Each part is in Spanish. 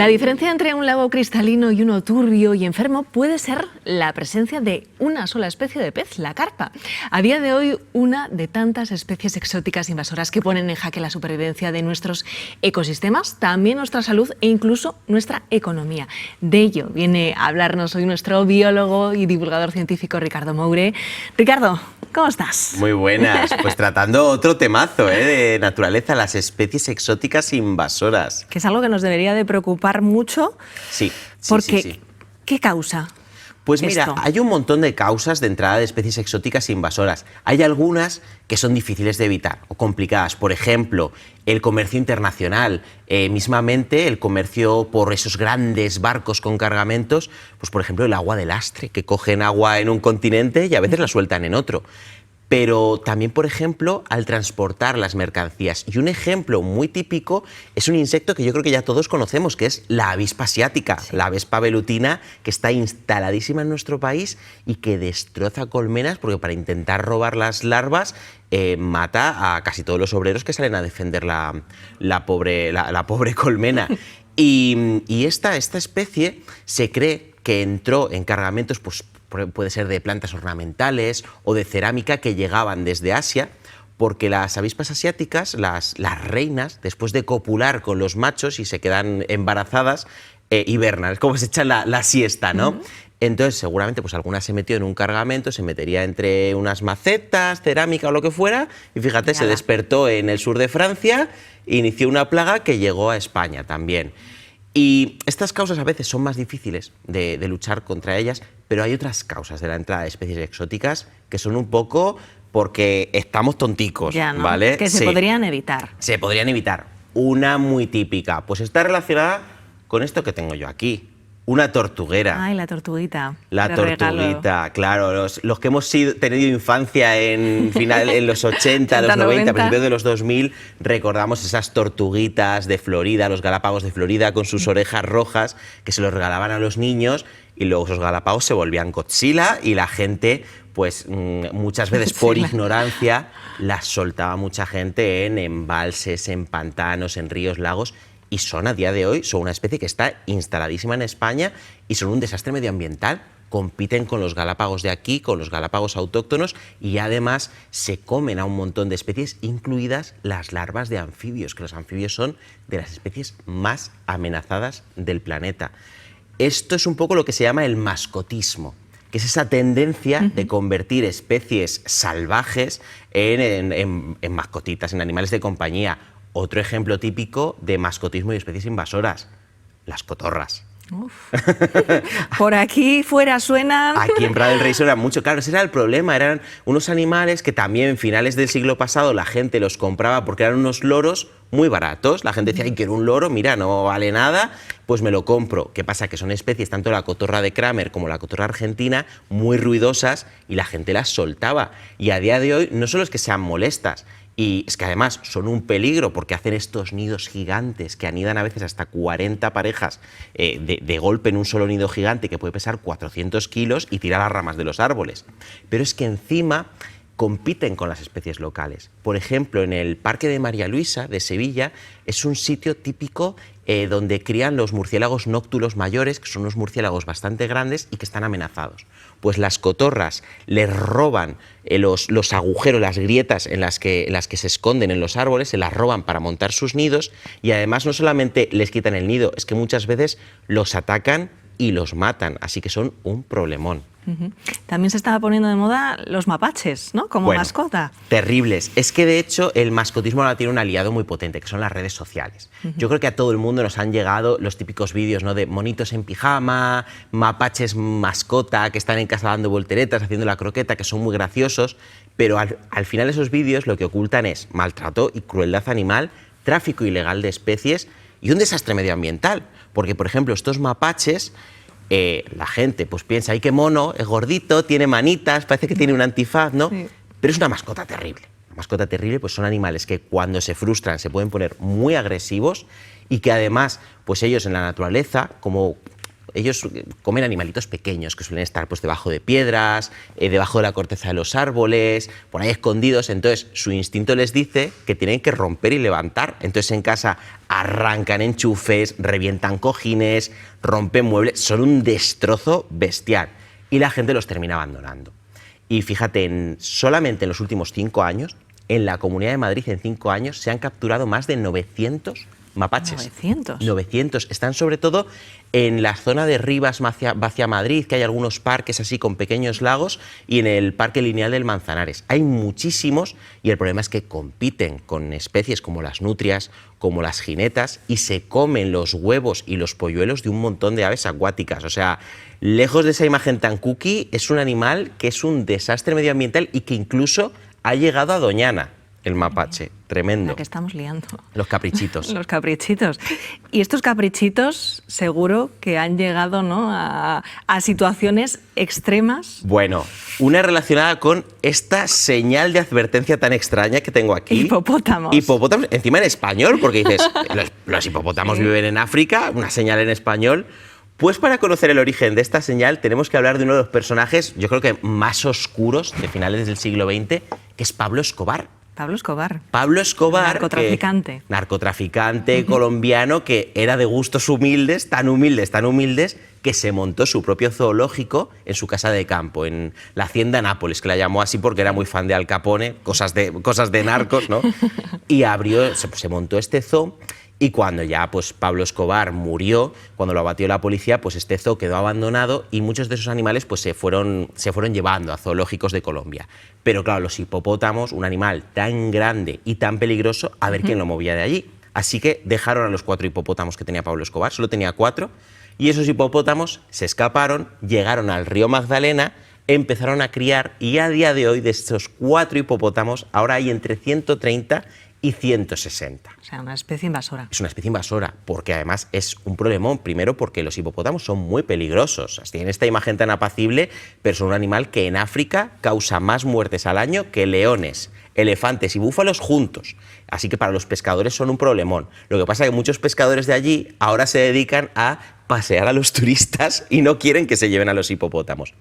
La diferencia entre un lago cristalino y uno turbio y enfermo puede ser la presencia de una sola especie de pez, la carpa. A día de hoy, una de tantas especies exóticas invasoras que ponen en jaque la supervivencia de nuestros ecosistemas, también nuestra salud e incluso nuestra economía. De ello viene a hablarnos hoy nuestro biólogo y divulgador científico Ricardo Moure. Ricardo, ¿cómo estás? Muy buenas, pues tratando otro temazo de naturaleza, las especies exóticas invasoras. Que es algo que nos debería de preocupar mucho. Sí, porque, sí. ¿qué causa? Pues mira, esto? hay un montón de causas de entrada de especies exóticas invasoras. Hay algunas que son difíciles de evitar o complicadas. Por ejemplo, el comercio internacional. Mismamente, el comercio por esos grandes barcos con cargamentos, pues por ejemplo el agua de lastre, que cogen agua en un continente y a veces la sueltan en otro. Pero también, por ejemplo, al transportar las mercancías. Y un ejemplo muy típico es un insecto que yo creo que ya todos conocemos, que es la avispa asiática, sí. La Vespa velutina, que está instaladísima en nuestro país y que destroza colmenas porque para intentar robar las larvas mata a casi todos los obreros que salen a defender la pobre colmena. Y esta especie se cree que entró en cargamentos, pues, puede ser de plantas ornamentales o de cerámica que llegaban desde Asia, porque las avispas asiáticas, las reinas, después de copular con los machos y se quedan embarazadas, hibernan, es como se echan la siesta, ¿no? Entonces, seguramente, pues alguna se metió en un cargamento, se metería entre unas macetas, cerámica o lo que fuera, y fíjate, se despertó en el sur de Francia, inició una plaga que llegó a España también. Y estas causas a veces son más difíciles de luchar contra ellas, pero hay otras causas de la entrada de especies exóticas que son un poco porque estamos tonticos, ya, ¿no? ¿vale? Que se podrían evitar. Se podrían evitar. Una muy típica, pues está relacionada con esto que tengo yo aquí. Una tortuguera. Ay, la tortuguita. La tortuguita, claro. Los que hemos tenido infancia en los 80, los 90, principios de los 2000, recordamos esas tortuguitas de Florida, los galápagos de Florida, con sus orejas rojas, que se los regalaban a los niños, y luego esos galápagos se volvían Godzilla y la gente, pues muchas veces por ignorancia, las soltaba mucha gente en embalses, en pantanos, en ríos, lagos. Y son, a día de hoy, son una especie que está instaladísima en España y son un desastre medioambiental. Compiten con los galápagos de aquí, con los galápagos autóctonos, y además se comen a un montón de especies, incluidas las larvas de anfibios, que los anfibios son de las especies más amenazadas del planeta. Esto es un poco lo que se llama el mascotismo, que es esa tendencia de convertir especies salvajes en mascotitas, en animales de compañía. Otro ejemplo típico de mascotismo y especies invasoras, las cotorras. Uf. Por aquí fuera suenan... Aquí en Prado del Rey suenan mucho. Claro, ese era el problema. Eran unos animales que también en finales del siglo pasado la gente los compraba porque eran unos loros muy baratos. La gente decía, ay, quiero un loro, mira, no vale nada, pues me lo compro. ¿Qué pasa? Que son especies, tanto la cotorra de Kramer como la cotorra argentina, muy ruidosas y la gente las soltaba. Y a día de hoy no solo es que sean molestas, y es que además son un peligro porque hacen estos nidos gigantes que anidan a veces hasta 40 parejas de golpe en un solo nido gigante que puede pesar 400 kilos y tirar las ramas de los árboles. Pero es que encima compiten con las especies locales. Por ejemplo, en el Parque de María Luisa de Sevilla es un sitio típico donde crían los murciélagos nóctulos mayores, que son unos murciélagos bastante grandes y que están amenazados. Pues las cotorras les roban los agujeros, las grietas en las que se esconden en los árboles, se las roban para montar sus nidos, y además no solamente les quitan el nido, es que muchas veces los atacan y los matan, así que son un problemón. También se estaba poniendo de moda los mapaches, ¿no? Como mascota. Terribles. Es que, de hecho, el mascotismo ahora tiene un aliado muy potente, que son las redes sociales. Yo creo que a todo el mundo nos han llegado los típicos vídeos, ¿no?, de monitos en pijama, mapaches mascota, que están en casa dando volteretas, haciendo la croqueta, que son muy graciosos, pero al final esos vídeos lo que ocultan es maltrato y crueldad animal, tráfico ilegal de especies y un desastre medioambiental. Porque, por ejemplo, estos mapaches... la gente pues piensa, ¡ay, qué mono! Es gordito, tiene manitas, parece que tiene un antifaz, ¿no? Sí. Pero es una mascota terrible. Una mascota terrible, pues son animales que cuando se frustran se pueden poner muy agresivos y que además, pues ellos en la naturaleza, como ellos comen animalitos pequeños que suelen estar pues debajo de piedras, debajo de la corteza de los árboles, por ahí escondidos. Entonces su instinto les dice que tienen que romper y levantar. Entonces en casa arrancan enchufes, revientan cojines, rompen muebles, son un destrozo bestial y la gente los termina abandonando. Y fíjate, solamente en los últimos 5 años, en la Comunidad de Madrid en 5 años se han capturado más de 900 mapaches. 900. 900. Están sobre todo en la zona de Rivas hacia Madrid, que hay algunos parques así con pequeños lagos, y en el Parque Lineal del Manzanares. Hay muchísimos y el problema es que compiten con especies como las nutrias, como las jinetas, y se comen los huevos y los polluelos de un montón de aves acuáticas. O sea, lejos de esa imagen tan cookie, es un animal que es un desastre medioambiental y que incluso ha llegado a Doñana, el mapache. Tremendo. La que estamos liando. Los caprichitos. Los caprichitos. Y estos caprichitos seguro que han llegado, ¿no?, a situaciones extremas. Bueno, una relacionada con esta señal de advertencia tan extraña que tengo aquí. Hipopótamos. Hipopótamos, encima en español, porque dices, los hipopótamos viven en África, una señal en español. Pues para conocer el origen de esta señal tenemos que hablar de uno de los personajes, yo creo que más oscuros de finales del siglo XX, que es Pablo Escobar. Pablo Escobar. Pablo Escobar, narcotraficante. Narcotraficante colombiano que era de gustos humildes, tan humildes, que se montó su propio zoológico en su casa de campo, en la Hacienda Nápoles, que la llamó así porque era muy fan de Al Capone, cosas de narcos, ¿no? Y se montó este zoo. Y cuando ya pues, Pablo Escobar murió, cuando lo abatió la policía, pues este zoo quedó abandonado y muchos de esos animales pues, se fueron llevando a zoológicos de Colombia. Pero claro, los hipopótamos, un animal tan grande y tan peligroso, a ver quién lo movía de allí. Así que dejaron a los 4 hipopótamos que tenía Pablo Escobar, solo tenía 4, y esos hipopótamos se escaparon, llegaron al río Magdalena, empezaron a criar y a día de hoy de estos 4 hipopótamos ahora hay entre 130 y 160. O sea, una especie invasora. Es una especie invasora, porque además es un problemón. Primero, porque los hipopótamos son muy peligrosos. Tienen esta imagen tan apacible, pero son un animal que en África causa más muertes al año que leones, elefantes y búfalos juntos. Así que para los pescadores son un problemón. Lo que pasa es que muchos pescadores de allí ahora se dedican a pasear a los turistas y no quieren que se lleven a los hipopótamos.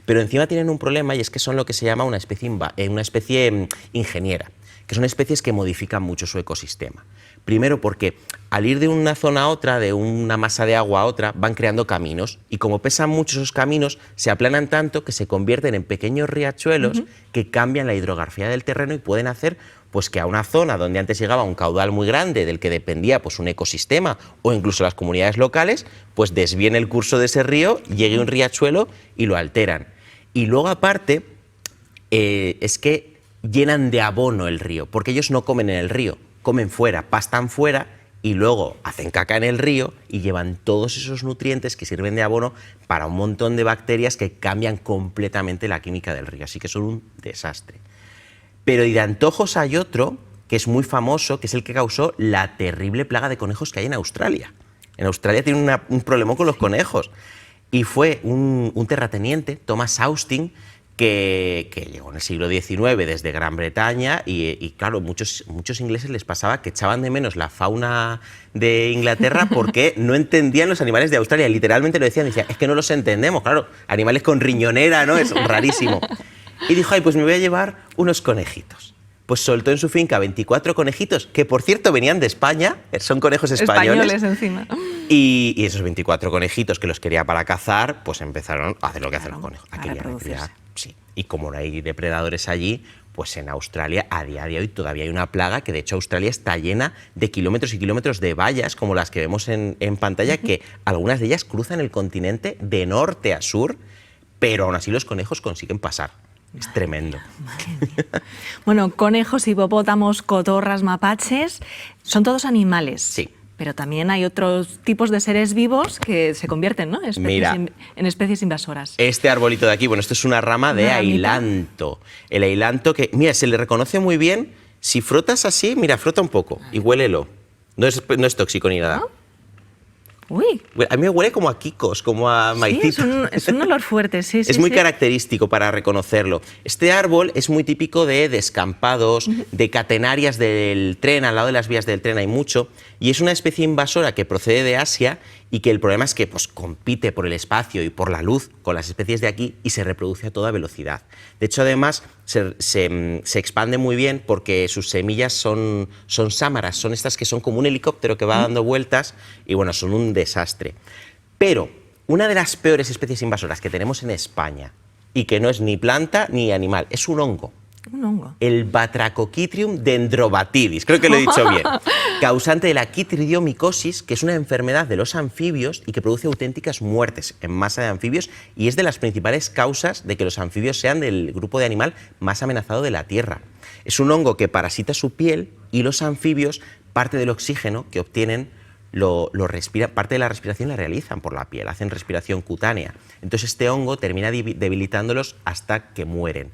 Pero encima tienen un problema y es que son lo que se llama una especie ingeniera, que son especies que modifican mucho su ecosistema. Primero porque al ir de una zona a otra, de una masa de agua a otra, van creando caminos y como pesan mucho esos caminos, se aplanan tanto que se convierten en pequeños riachuelos que cambian la hidrografía del terreno y pueden hacer pues, que a una zona donde antes llegaba un caudal muy grande del que dependía pues, un ecosistema o incluso las comunidades locales, pues desvíen el curso de ese río, llegue un riachuelo y lo alteran. Y luego aparte es que llenan de abono el río, porque ellos no comen en el río, comen fuera, pastan fuera y luego hacen caca en el río y llevan todos esos nutrientes que sirven de abono para un montón de bacterias que cambian completamente la química del río, así que son un desastre. Pero y de antojos hay otro que es muy famoso, que es el que causó la terrible plaga de conejos que hay en Australia. En Australia tienen un problemón con los conejos y fue un terrateniente, Thomas Austin, que llegó en el siglo XIX desde Gran Bretaña y claro, muchos ingleses les pasaba que echaban de menos la fauna de Inglaterra porque no entendían los animales de Australia. Literalmente lo decían, es que no los entendemos, claro, animales con riñonera, ¿no? Es rarísimo. Y dijo, ay, pues me voy a llevar unos conejitos. Pues soltó en su finca 24 conejitos, que por cierto venían de España, son conejos españoles encima. Y esos 24 conejitos que los quería para cazar, pues empezaron a hacer lo que hacen los conejos. Sí. Y como no hay depredadores allí, pues en Australia a día de hoy todavía hay una plaga que de hecho Australia está llena de kilómetros y kilómetros de vallas como las que vemos en pantalla, que algunas de ellas cruzan el continente de norte a sur, pero aún así los conejos consiguen pasar. Es tremendo. Madre mía. Bueno, conejos, hipopótamos, cotorras, mapaches, son todos animales. Sí. Pero también hay otros tipos de seres vivos que se convierten, ¿no?, en especies invasoras. Este arbolito de aquí, bueno, esto es una rama de ailanto. El ailanto que, mira, se le reconoce muy bien. Si frotas así, mira, frota un poco y huélelo. No es tóxico ni nada. ¿No? Uy. A mí me huele como a quicos, como a maicito. Sí, es un olor fuerte, sí. Es muy característico para reconocerlo. Este árbol es muy típico de descampados, de catenarias del tren, al lado de las vías del tren hay mucho, y es una especie invasora que procede de Asia y que el problema es que pues, compite por el espacio y por la luz con las especies de aquí y se reproduce a toda velocidad. De hecho, además, se expande muy bien porque sus semillas son sámaras, son estas que son como un helicóptero que va dando vueltas y bueno, son un desastre. Pero una de las peores especies invasoras que tenemos en España y que no es ni planta ni animal, es un hongo. Un hongo. El Batrachochytrium dendrobatidis, creo que lo he dicho bien, causante de la quitridiomicosis, que es una enfermedad de los anfibios y que produce auténticas muertes en masa de anfibios y es de las principales causas de que los anfibios sean del grupo de animal más amenazado de la Tierra. Es un hongo que parasita su piel y los anfibios parte del oxígeno que obtienen parte de la respiración la realizan por la piel, hacen respiración cutánea. Entonces este hongo termina debilitándolos hasta que mueren.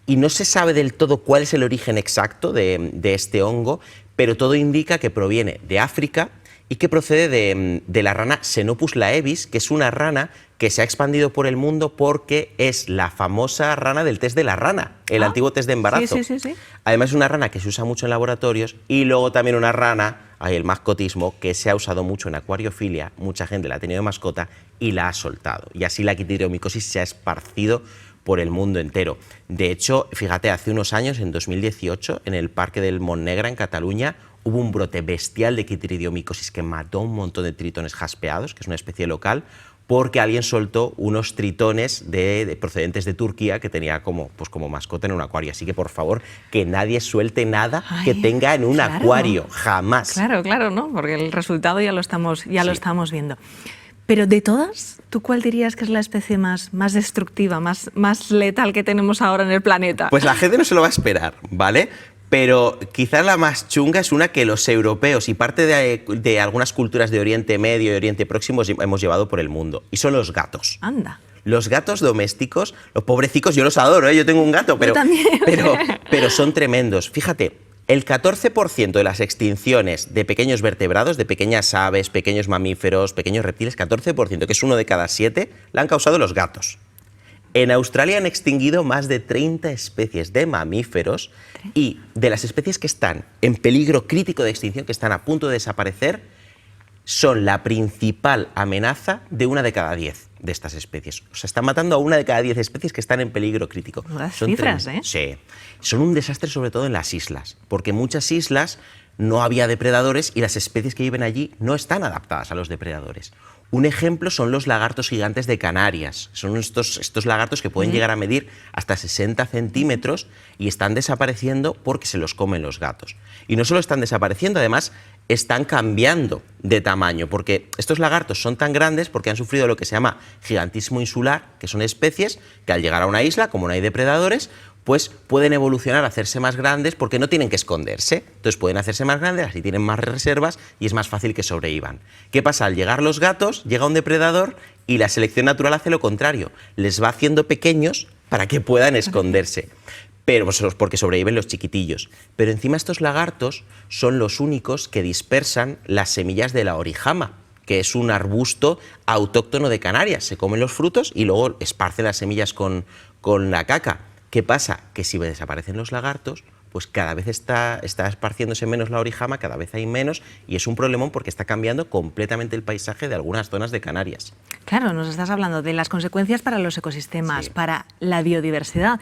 Y no se sabe del todo cuál es el origen exacto de este hongo, pero todo indica que proviene de África y que procede de la rana Xenopus laevis, que es una rana que se ha expandido por el mundo porque es la famosa rana del test de la rana, el antiguo test de embarazo. Sí. Además es una rana que se usa mucho en laboratorios y luego también una rana, el mascotismo, que se ha usado mucho en acuariofilia, mucha gente la ha tenido de mascota y la ha soltado. Y así la quitridiomicosis se ha esparcido por el mundo entero. De hecho, fíjate, hace unos años, en 2018, en el Parque del Montnegra, en Cataluña, hubo un brote bestial de quitridiomicosis que mató a un montón de tritones jaspeados, que es una especie local, porque alguien soltó unos tritones procedentes de Turquía que tenía como mascota en un acuario. Así que, por favor, que nadie suelte nada que tenga en un acuario, jamás. Claro, ¿no? Porque el resultado ya lo estamos viendo. Pero de todas, ¿tú cuál dirías que es la especie más destructiva, más letal que tenemos ahora en el planeta? Pues la gente no se lo va a esperar, ¿vale? Pero quizás la más chunga es una que los europeos y parte de algunas culturas de Oriente Medio y Oriente Próximo hemos llevado por el mundo, y son los gatos. Anda. Los gatos domésticos, los pobrecicos, yo los adoro, ¿eh? Yo tengo un gato, pero son tremendos. Fíjate, el 14% de las extinciones de pequeños vertebrados, de pequeñas aves, pequeños mamíferos, pequeños reptiles, 14%, que es 1 de cada 7, la han causado los gatos. En Australia han extinguido más de 30 especies de mamíferos y de las especies que están en peligro crítico de extinción, que están a punto de desaparecer, son la principal amenaza de 1 de cada 10 de estas especies. O sea, están matando a 1 de cada 10 especies que están en peligro crítico. Las cifras, ¿eh? Sí. Son un desastre sobre todo en las islas, porque en muchas islas no había depredadores y las especies que viven allí no están adaptadas a los depredadores. Un ejemplo son los lagartos gigantes de Canarias. Son estos lagartos que pueden llegar a medir hasta 60 centímetros y están desapareciendo porque se los comen los gatos. Y no solo están desapareciendo, además están cambiando de tamaño, porque estos lagartos son tan grandes porque han sufrido lo que se llama gigantismo insular, que son especies que al llegar a una isla, como no hay depredadores, pues pueden evolucionar a hacerse más grandes porque no tienen que esconderse. Entonces pueden hacerse más grandes, así tienen más reservas y es más fácil que sobrevivan. ¿Qué pasa? Al llegar los gatos, llega un depredador y la selección natural hace lo contrario. Les va haciendo pequeños para que puedan esconderse. Pero porque sobreviven los chiquitillos. Pero encima estos lagartos son los únicos que dispersan las semillas de la orijama, que es un arbusto autóctono de Canarias. Se comen los frutos y luego esparcen las semillas con la caca. ¿Qué pasa? Que si desaparecen los lagartos, pues cada vez está esparciéndose menos la orijama, cada vez hay menos, y es un problemón porque está cambiando completamente el paisaje de algunas zonas de Canarias. Claro, nos estás hablando de las consecuencias para los ecosistemas, para la biodiversidad.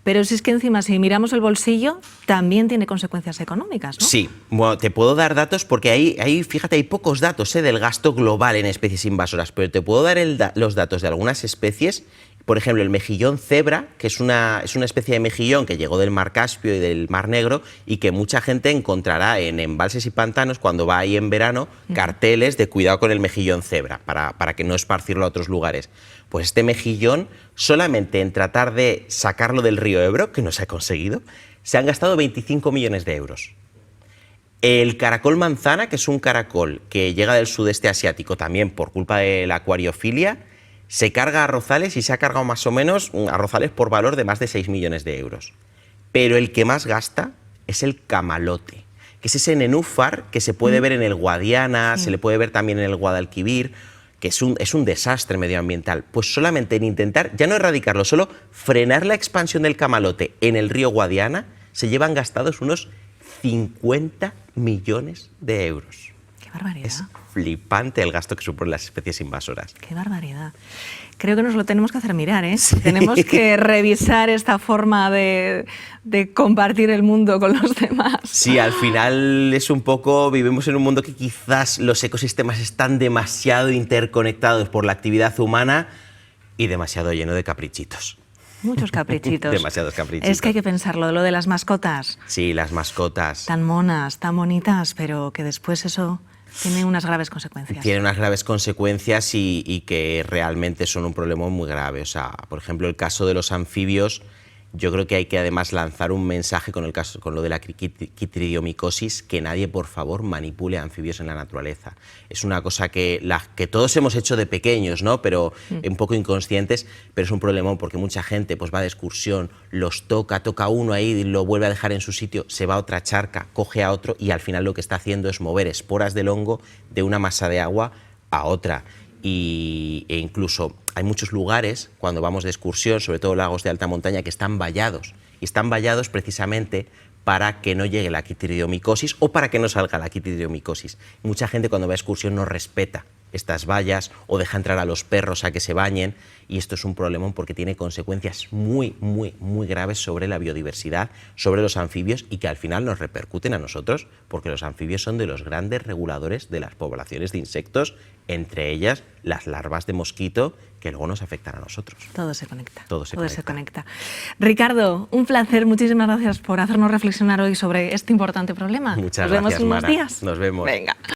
Pero si es que encima, si miramos el bolsillo, también tiene consecuencias económicas, ¿no? Sí, bueno, te puedo dar datos porque ahí fíjate, hay pocos datos del gasto global en especies invasoras, pero te puedo dar los datos de algunas especies. Por ejemplo, el mejillón cebra, que es una especie de mejillón que llegó del Mar Caspio y del Mar Negro y que mucha gente encontrará en embalses y pantanos cuando va ahí en verano, carteles de cuidado con el mejillón cebra, para que no esparcirlo a otros lugares. Pues este mejillón, solamente en tratar de sacarlo del río Ebro, que no se ha conseguido, se han gastado 25 millones de euros. El caracol manzana, que es un caracol que llega del sudeste asiático también por culpa de la acuariofilia, se carga arrozales y se ha cargado más o menos arrozales por valor de más de 6 millones de euros. Pero el que más gasta es el camalote, que es ese nenúfar que se puede ver en el Guadiana, se le puede ver también en el Guadalquivir, que es un desastre medioambiental. Pues solamente en intentar, ya no erradicarlo, solo frenar la expansión del camalote en el río Guadiana, se llevan gastados unos 50 millones de euros. Qué barbaridad. Es flipante el gasto que suponen las especies invasoras. Qué barbaridad. Creo que nos lo tenemos que hacer mirar, ¿eh? Sí. Tenemos que revisar esta forma de compartir el mundo con los demás. Sí, al final es un poco, vivimos en un mundo que quizás los ecosistemas están demasiado interconectados por la actividad humana y demasiado lleno de caprichitos. Muchos caprichitos. Demasiados caprichitos. Es que hay que pensarlo, lo de las mascotas. Sí, las mascotas. Tan monas, tan bonitas, pero que después eso tiene unas graves consecuencias. Tiene unas graves consecuencias y que realmente son un problema muy grave. O sea, por ejemplo, el caso de los anfibios, yo creo que hay que además lanzar un mensaje con lo de la quitridiomicosis, que nadie, por favor, manipule anfibios en la naturaleza. Es una cosa que todos hemos hecho de pequeños, ¿no? Pero un poco inconscientes, pero es un problemón porque mucha gente pues va de excursión, los toca uno ahí y lo vuelve a dejar en su sitio, se va a otra charca, coge a otro y al final lo que está haciendo es mover esporas del hongo de una masa de agua a otra. E incluso hay muchos lugares, cuando vamos de excursión, sobre todo lagos de alta montaña, que están vallados. Y están vallados precisamente para que no llegue la quitridiomicosis o para que no salga la quitridiomicosis. Mucha gente cuando va a excursión no respeta estas vallas o deja entrar a los perros a que se bañen, y esto es un problemón porque tiene consecuencias muy graves sobre la biodiversidad, sobre los anfibios, y que al final nos repercuten a nosotros, porque los anfibios son de los grandes reguladores de las poblaciones de insectos, entre ellas las larvas de mosquito, que luego nos afectan a nosotros. Todo se conecta. Todo se conecta. Ricardo, un placer. Muchísimas gracias por hacernos reflexionar hoy sobre este importante problema. Muchas gracias, gracias, Nos vemos en Mara. unos días. Nos vemos. Venga.